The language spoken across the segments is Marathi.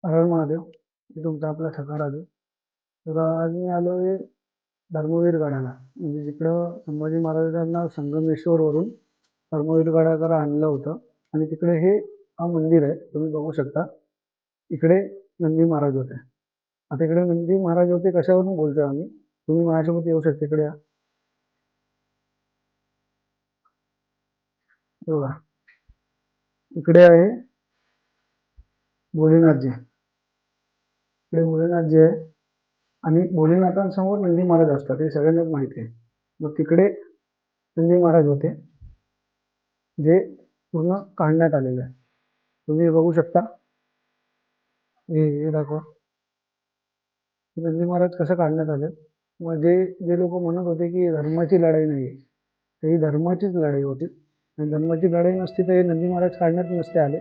हर हर महादेव. मी तुमचा आपला ठका राजू. तर आज मी आलो आहे धर्मवीर गडाला, म्हणजे जिकडं संभाजी महाराजांना संगमेश्वरवरून धर्मवीर गडाकडे आणलं होतं. आणि तिकडे हे मंदिर आहे, तुम्ही बघू शकता. इकडे नंदी महाराज होते. आता इकडे नंदी महाराज होते कशावरून बोलतोय आम्ही, तुम्ही माझ्यासोबत येऊ शकता इकडे या. हे बघा, इकडे आहे भोलेनाथजी. इकडे भोलेनाथजी आहे. आणि भोलेनाथांसमोर नंदी महाराज असतात, हे सगळ्यांनाच माहिती आहे. मग तिकडे नंदी महाराज होते, जे पूर्ण काढण्यात आलेले आहे. तुम्ही बघू शकता. हे दाखवा, नंदी महाराज कसं काढण्यात आले. मग जे जे लोक म्हणत होते की धर्माची लढाई नाही, तर ही धर्माचीच लढाई होती. आणि धर्माची लढाई नसती तर हे नंदी महाराज काढण्यात नसते आले.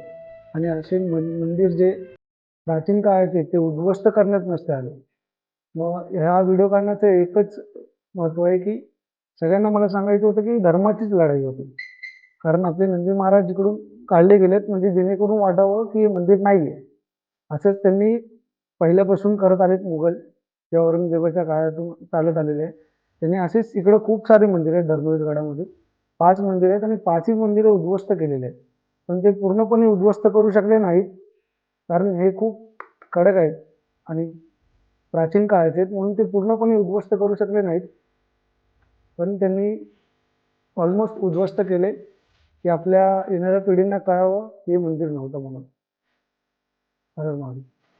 आणि असे मंदिर जे प्राचीन काळाचे ते उद्ध्वस्त करण्यात नसते आले. मग ह्या व्हिडिओ काढण्याचं एकच महत्व आहे की सगळ्यांना मला सांगायचं होतं की धर्माचीच लढाई होती. कारण आपले नंदी महाराज इकडून काढले गेलेत, म्हणजे जेणेकरून वाटावं की हे मंदिर नाहीये. असंच त्यांनी पहिल्यापासून करत आलेत मुघल, त्या औरंगजेबाच्या काळातून चालत आलेले आहे. त्यांनी असेच इकडं खूप सारे मंदिर आहेत. धर्मवीर गडामध्ये 5 मंदिर आहेत आणि 5ही मंदिरं उद्ध्वस्त केलेले आहेत. पण ते पूर्णपणे उद्ध्वस्त करू शकले नाहीत, कारण हे खूप कडक आहेत आणि प्राचीन काळाचे आहेत, म्हणून ते पूर्णपणे उद्ध्वस्त करू शकले नाहीत. पण त्यांनी ऑलमोस्ट उद्ध्वस्त केले की आपल्या येणाऱ्या पिढींना कळावं हे मंदिर नव्हतं म्हणून. हर हर महादेव.